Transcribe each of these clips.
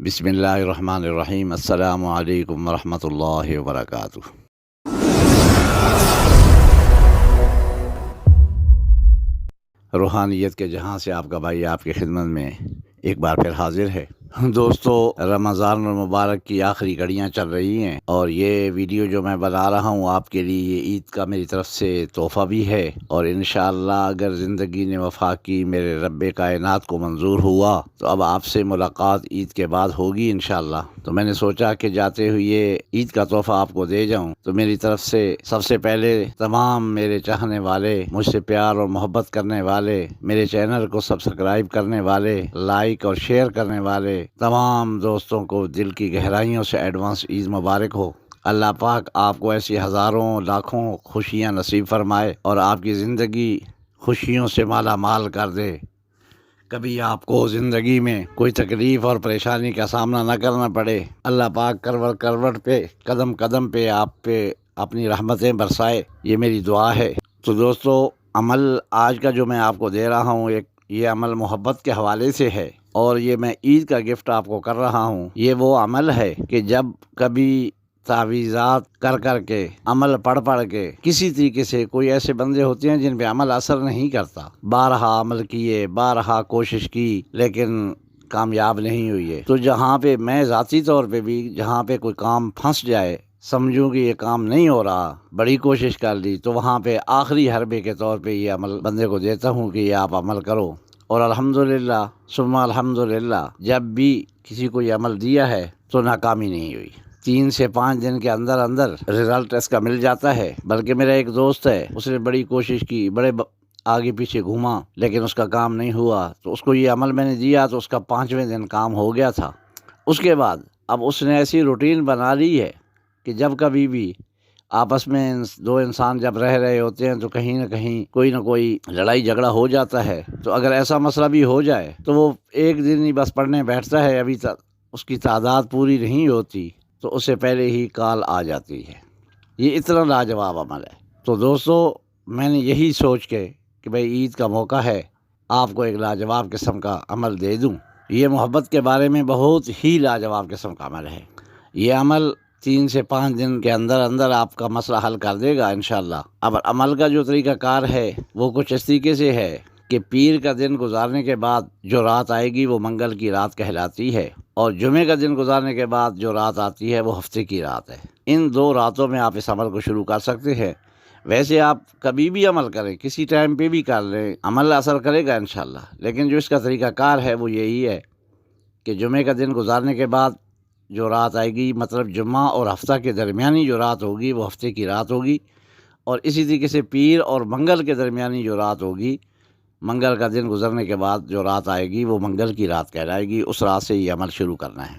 بسم اللہ الرحمن الرحیم۔ السلام علیکم ورحمۃ اللہ وبرکاتہ۔ روحانیت کے جہاں سے آپ کا بھائی آپ کی خدمت میں ایک بار پھر حاضر ہے۔ دوستو، رمضان المبارک کی آخری گھڑیاں چل رہی ہیں اور یہ ویڈیو جو میں بنا رہا ہوں آپ کے لیے یہ عید کا میری طرف سے تحفہ بھی ہے، اور انشاءاللہ اگر زندگی نے وفا کی، میرے رب کائنات کو منظور ہوا تو اب آپ سے ملاقات عید کے بعد ہوگی انشاءاللہ۔ تو میں نے سوچا کہ جاتے ہوئے عید کا تحفہ آپ کو دے جاؤں، تو میری طرف سے سب سے پہلے تمام میرے چاہنے والے، مجھ سے پیار اور محبت کرنے والے، میرے چینل کو سبسکرائب کرنے والے، لائک اور شیئر کرنے والے تمام دوستوں کو دل کی گہرائیوں سے ایڈوانس عید مبارک ہو۔ اللہ پاک آپ کو ایسی ہزاروں لاکھوں خوشیاں نصیب فرمائے اور آپ کی زندگی خوشیوں سے مالا مال کر دے۔ کبھی آپ کو زندگی میں کوئی تکلیف اور پریشانی کا سامنا نہ کرنا پڑے۔ اللہ پاک کروٹ کروٹ پہ، قدم قدم پہ آپ پہ اپنی رحمتیں برسائے، یہ میری دعا ہے۔ تو دوستو، عمل آج کا جو میں آپ کو دے رہا ہوں، یہ عمل محبت کے حوالے سے ہے، اور یہ میں عید کا گفٹ آپ کو کر رہا ہوں۔ یہ وہ عمل ہے کہ جب کبھی تعویذات کر کے، عمل پڑھ کے، کسی طریقے سے کوئی ایسے بندے ہوتے ہیں جن پہ عمل اثر نہیں کرتا، بارہا عمل کیے، بارہا کوشش کی، لیکن کامیاب نہیں ہوئی ہے۔ تو جہاں پہ میں ذاتی طور پہ بھی، جہاں پہ کوئی کام پھنس جائے، سمجھوں کہ یہ کام نہیں ہو رہا، بڑی کوشش کر لی، تو وہاں پہ آخری حربے کے طور پہ یہ عمل بندے کو دیتا ہوں کہ یہ آپ عمل کرو۔ اور الحمدللہ ثم الحمدللہ، جب بھی کسی کو یہ عمل دیا ہے تو ناکامی نہیں ہوئی۔ 3 سے 5 دن کے اندر رزلٹ اس کا مل جاتا ہے۔ بلکہ میرا ایک دوست ہے، اس نے بڑی کوشش کی، بڑے آگے پیچھے گھوما، لیکن اس کا کام نہیں ہوا، تو اس کو یہ عمل میں نے دیا تو اس کا 5ویں دن کام ہو گیا تھا۔ اس کے بعد اب اس نے ایسی روٹین بنا لی ہے کہ جب کبھی بھی آپس میں دو انسان جب رہ رہے ہوتے ہیں تو کہیں نہ کہیں کوئی نہ کوئی لڑائی جھگڑا ہو جاتا ہے، تو اگر ایسا مسئلہ بھی ہو جائے تو وہ ایک دن ہی بس پڑھنے بیٹھتا ہے، ابھی تک اس کی تعداد پوری نہیں ہوتی تو اس سے پہلے ہی کال آ جاتی ہے۔ یہ اتنا لاجواب عمل ہے۔ تو دوستو، میں نے یہی سوچ کے کہ بھئی عید کا موقع ہے، آپ کو ایک لاجواب قسم کا عمل دے دوں۔ یہ محبت کے بارے میں بہت ہی لاجواب قسم کا عمل ہے۔ یہ عمل 3 سے 5 دن کے اندر آپ کا مسئلہ حل کر دے گا انشاءاللہ۔ اب عمل کا جو طریقہ کار ہے وہ کچھ اس طریقے سے ہے کہ پیر کا دن گزارنے کے بعد جو رات آئے گی وہ منگل کی رات کہلاتی ہے، اور جمعے کا دن گزارنے کے بعد جو رات آتی ہے وہ ہفتے کی رات ہے۔ ان 2 راتوں میں آپ اس عمل کو شروع کر سکتے ہیں۔ ویسے آپ کبھی بھی عمل کریں، کسی ٹائم پہ بھی کر لیں، عمل اثر کرے گا انشاءاللہ، لیکن جو اس کا طریقہ کار ہے وہ یہی ہے کہ جمعے کا دن گزارنے کے بعد جو رات آئے گی، مطلب جمعہ اور ہفتہ کے درمیانی جو رات ہوگی وہ ہفتے کی رات ہوگی، اور اسی طریقے سے پیر اور منگل کے درمیانی جو رات ہوگی، منگل کا دن گزرنے کے بعد جو رات آئے گی وہ منگل کی رات کہلائے گی۔ اس رات سے یہ عمل شروع کرنا ہے۔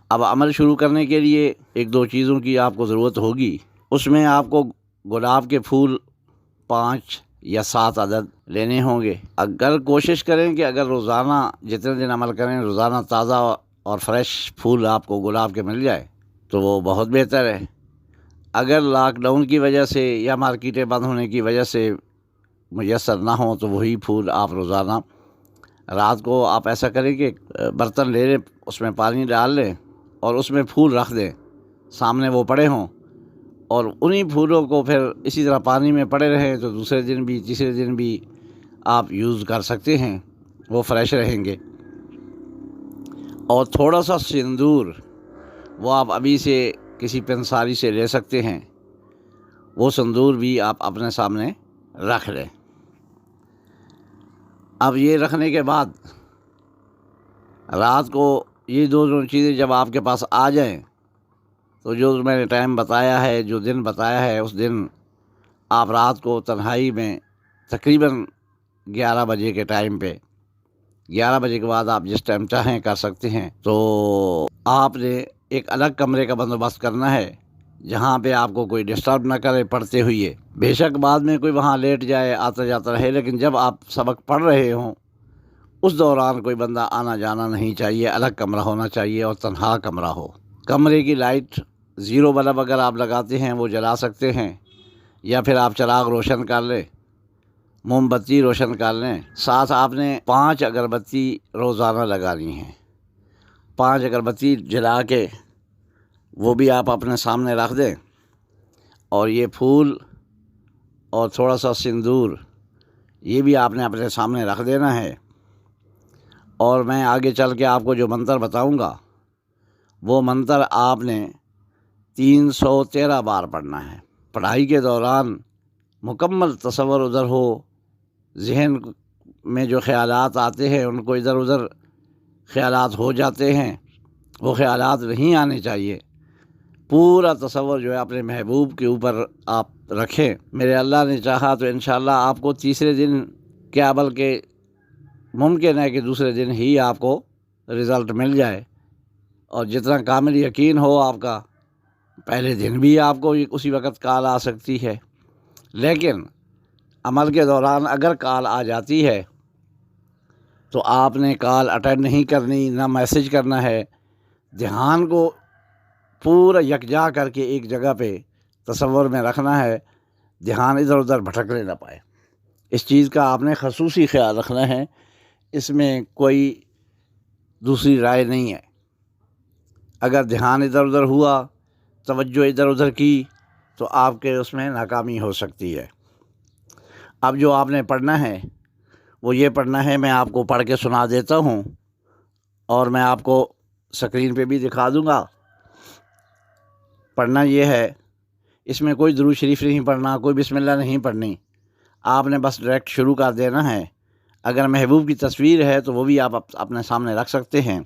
اب عمل شروع کرنے کے لیے 1-2 چیزوں کی آپ کو ضرورت ہوگی۔ اس میں آپ کو گلاب کے پھول 5 یا 7 عدد لینے ہوں گے۔ اگر کوشش کریں کہ اگر روزانہ جتنے دن عمل کریں روزانہ تازہ اور فریش پھول آپ کو گلاب کے مل جائے تو وہ بہت بہتر ہے۔ اگر لاک ڈاؤن کی وجہ سے یا مارکیٹیں بند ہونے کی وجہ سے میسر نہ ہوں تو وہی پھول آپ روزانہ رات کو آپ ایسا کریں کہ برتن لے لیں، اس میں پانی ڈال لیں اور اس میں پھول رکھ دیں، سامنے وہ پڑے ہوں، اور انہی پھولوں کو پھر اسی طرح پانی میں پڑے رہیں تو دوسرے دن بھی تیسرے دن بھی آپ یوز کر سکتے ہیں، وہ فریش رہیں گے۔ اور تھوڑا سا سندور وہ آپ ابھی سے کسی پنساری سے لے سکتے ہیں، وہ سندور بھی آپ اپنے سامنے رکھ لیں۔ اب یہ رکھنے کے بعد رات کو یہ 2 چیزیں جب آپ کے پاس آ جائیں تو جو میں نے ٹائم بتایا ہے، جو دن بتایا ہے، اس دن آپ رات کو تنہائی میں تقریباً 11 بجے کے ٹائم پہ، 11 بجے کے بعد آپ جس ٹائم چاہیں کر سکتے ہیں، تو آپ نے ایک الگ کمرے کا بندوبست کرنا ہے جہاں پہ آپ کو کوئی ڈسٹرب نہ کرے پڑھتے ہوئے۔ بے شک بعد میں کوئی وہاں لیٹ جائے، آتا جاتا رہے، لیکن جب آپ سبق پڑھ رہے ہوں اس دوران کوئی بندہ آنا جانا نہیں چاہیے، الگ کمرہ ہونا چاہیے اور تنہا کمرہ ہو۔ کمرے کی لائٹ 0 بلب اگر آپ لگاتے ہیں وہ جلا سکتے ہیں، یا پھر آپ چراغ روشن کر لیں، موم بتی روشن کر لیں۔ ساتھ آپ نے 5 اگربتی روزانہ لگانی ہیں۔ 5 اگربتی جلا کے وہ بھی آپ اپنے سامنے رکھ دیں، اور یہ پھول اور تھوڑا سا سندور یہ بھی آپ نے اپنے سامنے رکھ دینا ہے۔ اور میں آگے چل کے آپ کو جو منتر بتاؤں گا وہ منتر آپ نے 313 بار پڑھنا ہے۔ پڑھائی کے دوران مکمل تصور ادھر ہو، ذہن میں جو خیالات آتے ہیں ان کو ادھر ادھر خیالات ہو جاتے ہیں، وہ خیالات نہیں آنے چاہیے۔ پورا تصور جو ہے اپنے محبوب کے اوپر آپ رکھیں۔ میرے اللہ نے چاہا تو انشاءاللہ آپ کو تیسرے دن کیا بلکہ ممکن ہے کہ دوسرے دن ہی آپ کو رزلٹ مل جائے، اور جتنا کامل یقین ہو آپ کا پہلے دن بھی آپ کو اسی وقت کال آ سکتی ہے۔ لیکن عمل کے دوران اگر کال آ جاتی ہے تو آپ نے کال اٹینڈ نہیں کرنی، نہ میسج کرنا ہے، دھیان کو پورا یکجا کر کے ایک جگہ پہ تصور میں رکھنا ہے، دھیان ادھر ادھر بھٹکنے نہ پائے۔ اس چیز کا آپ نے خصوصی خیال رکھنا ہے، اس میں کوئی دوسری رائے نہیں ہے۔ اگر دھیان ادھر ادھر ہوا، توجہ ادھر ادھر کی، تو آپ کے اس میں ناکامی ہو سکتی ہے۔ اب جو آپ نے پڑھنا ہے وہ یہ پڑھنا ہے، میں آپ کو پڑھ کے سنا دیتا ہوں اور میں آپ کو اسکرین پہ بھی دکھا دوں گا۔ پڑھنا یہ ہے، اس میں کوئی درود شریف نہیں پڑھنا، کوئی بسم اللہ نہیں پڑھنی، آپ نے بس ڈائریکٹ شروع کر دینا ہے۔ اگر محبوب کی تصویر ہے تو وہ بھی آپ اپنے سامنے رکھ سکتے ہیں۔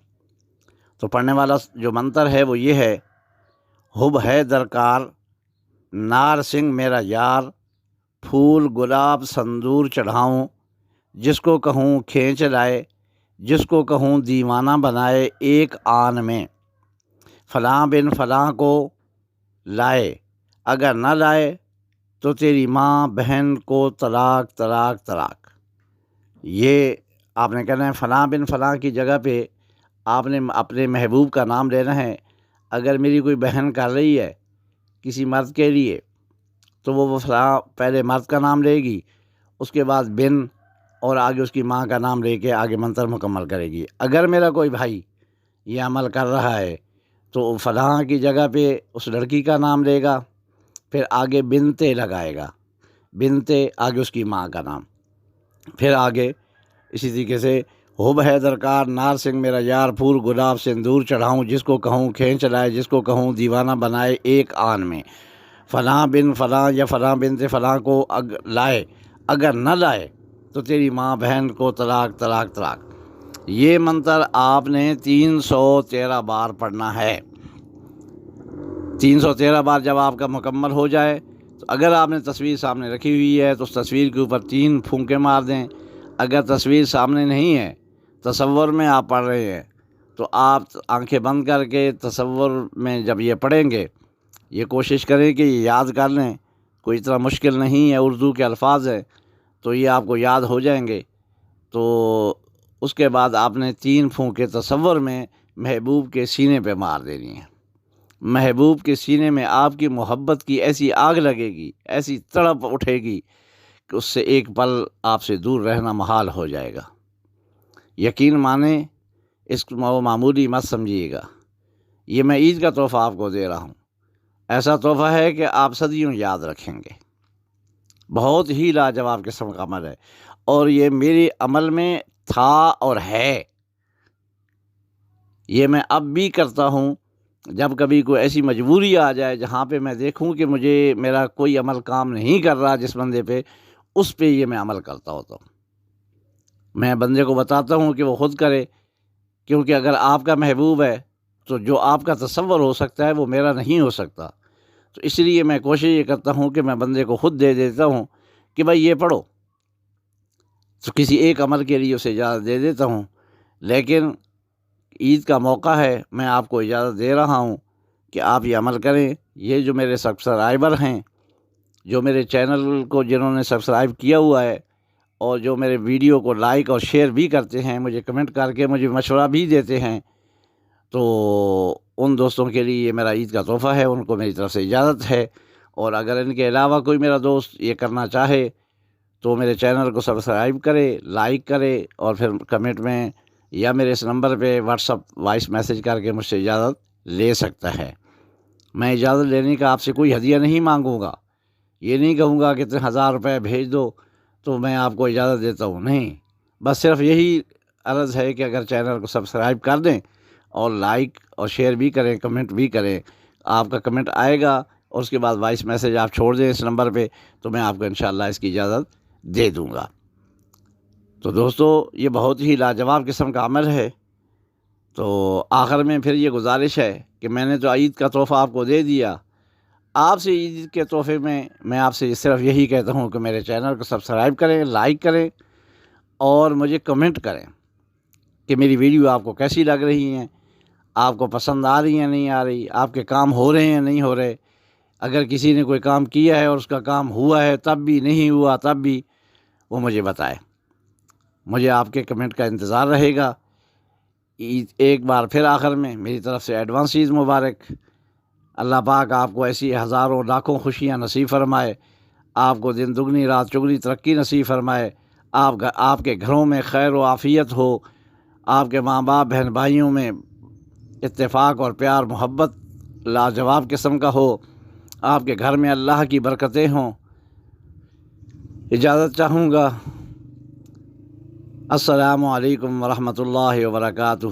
تو پڑھنے والا جو منتر ہے وہ یہ ہے: حب ہے درکار نار سنگھ میرا یار، پھول گلاب سندور چڑھاؤں، جس کو کہوں کھینچ لائے، جس کو کہوں دیوانہ بنائے ایک آن میں، فلاں بن فلاں کو لائے، اگر نہ لائے تو تیری ماں بہن کو طلاق طلاق طلاق۔ یہ آپ نے کہنا ہے فلاں بن فلاں کی جگہ پہ آپ نے اپنے محبوب کا نام لینا ہے۔ اگر میری کوئی بہن کر رہی ہے کسی مرد کے لیے تو وہ فلاں پہلے مرد کا نام لے گی، اس کے بعد بن، اور آگے اس کی ماں کا نام لے کے آگے منتر مکمل کرے گی۔ اگر میرا کوئی بھائی یہ عمل کر رہا ہے تو فلاں کی جگہ پہ اس لڑکی کا نام لے گا، پھر آگے بنتے لگائے گا، بنتے آگے اس کی ماں کا نام، پھر آگے اسی طریقے سے حب ہے درکار نار سنگھ میرا یار، پھول گلاب سندور چڑھاؤں، جس کو کہوں کھینچ لائے، جس کو کہوں دیوانہ بنائے ایک آن میں، فلاں بن فلاں یا فلاں بنت فلاں کو لائے، اگر نہ لائے تو تیری ماں بہن کو طلاق طلاق طلاق۔ یہ منتر آپ نے 313 بار پڑھنا ہے۔ 313 بار جب آپ کا مکمل ہو جائے تو اگر آپ نے تصویر سامنے رکھی ہوئی ہے تو اس تصویر کے اوپر 3 پھونکے مار دیں۔ اگر تصویر سامنے نہیں ہے، تصور میں آپ پڑھ رہے ہیں، تو آپ آنکھیں بند کر کے تصور میں جب یہ پڑھیں گے، یہ کوشش کریں کہ یہ یاد کر لیں، کوئی اتنا مشکل نہیں ہے، اردو کے الفاظ ہیں تو یہ آپ کو یاد ہو جائیں گے۔ تو اس کے بعد آپ نے 3 پھونکے تصور میں محبوب کے سینے پہ مار دینی ہے۔ محبوب کے سینے میں آپ کی محبت کی ایسی آگ لگے گی، ایسی تڑپ اٹھے گی کہ اس سے ایک پل آپ سے دور رہنا محال ہو جائے گا۔ یقین مانیں، اس کو معمولی مت سمجھیے گا، یہ میں عید کا تحفہ آپ کو دے رہا ہوں۔ ایسا تحفہ ہے کہ آپ صدیوں یاد رکھیں گے۔ بہت ہی لاجواب قسم کا عمل ہے، اور یہ میرے عمل میں تھا اور ہے۔ یہ میں اب بھی کرتا ہوں، جب کبھی کوئی ایسی مجبوری آ جائے جہاں پہ میں دیکھوں کہ مجھے میرا کوئی عمل کام نہیں کر رہا جس بندے پہ، اس پہ یہ میں عمل کرتا ہوتا ہوں۔ میں بندے کو بتاتا ہوں کہ وہ خود کرے، کیونکہ اگر آپ کا محبوب ہے تو جو آپ کا تصور ہو سکتا ہے وہ میرا نہیں ہو سکتا۔ تو اس لیے میں کوشش یہ کرتا ہوں کہ میں بندے کو خود دے دیتا ہوں کہ بھائی یہ پڑھو، تو کسی ایک عمل کے لیے اسے اجازت دے دیتا ہوں۔ لیکن عید کا موقع ہے، میں آپ کو اجازت دے رہا ہوں کہ آپ یہ عمل کریں۔ یہ جو میرے سبسکرائبر ہیں، جو میرے چینل کو جنہوں نے سبسکرائب کیا ہوا ہے اور جو میرے ویڈیو کو لائک اور شیئر بھی کرتے ہیں، مجھے کمنٹ کر کے مجھے مشورہ بھی دیتے ہیں، تو ان دوستوں کے لیے یہ میرا عید کا تحفہ ہے، ان کو میری طرف سے اجازت ہے۔ اور اگر ان کے علاوہ کوئی میرا دوست یہ کرنا چاہے تو میرے چینل کو سبسکرائب کرے، لائک کرے، اور پھر کمنٹ میں یا میرے اس نمبر پہ واٹس اپ وائس میسیج کر کے مجھ سے اجازت لے سکتا ہے۔ میں اجازت لینے کا آپ سے کوئی ہدیہ نہیں مانگوں گا، یہ نہیں کہوں گا کہ اتنے 1000 روپے بھیج دو تو میں آپ کو اجازت دیتا ہوں، نہیں، بس صرف یہی عرض ہے کہ اگر چینل کو سبسکرائب کر دیں اور لائک اور شیئر بھی کریں، کمنٹ بھی کریں۔ آپ کا کمنٹ آئے گا اور اس کے بعد وائس میسیج آپ چھوڑ دیں اس نمبر پہ تو میں آپ کو انشاءاللہ اس کی اجازت دے دوں گا۔ تو دوستو، یہ بہت ہی لاجواب قسم کا عمل ہے۔ تو آخر میں پھر یہ گزارش ہے کہ میں نے تو عید کا تحفہ آپ کو دے دیا، آپ سے عید کے تحفے میں آپ سے صرف یہی کہتا ہوں کہ میرے چینل کو سبسکرائب کریں، لائک کریں اور مجھے کمنٹ کریں کہ میری ویڈیو آپ کو کیسی لگ رہی ہیں، آپ کو پسند آ رہی ہیں نہیں آ رہی، آپ کے کام ہو رہے ہیں نہیں ہو رہے۔ اگر کسی نے کوئی کام کیا ہے اور اس کا کام ہوا ہے تب بھی نہیں ہوا تب بھی وہ مجھے بتائے، مجھے آپ کے کمنٹ کا انتظار رہے گا۔ ایک بار پھر آخر میں میری طرف سے ایڈوانس عید مبارک۔ اللہ پاک آپ کو ایسی ہزاروں لاکھوں خوشیاں نصیب فرمائے، آپ کو دن دگنی رات چگنی ترقی نصیب فرمائے، آپ کے گھروں میں خیر و عافیت ہو، آپ کے ماں باپ بہن بھائیوں میں اتفاق اور پیار محبت لاجواب قسم کا ہو، آپ کے گھر میں اللہ کی برکتیں ہوں۔ اجازت چاہوں گا۔ السلام علیکم ورحمۃ اللہ وبرکاتہ۔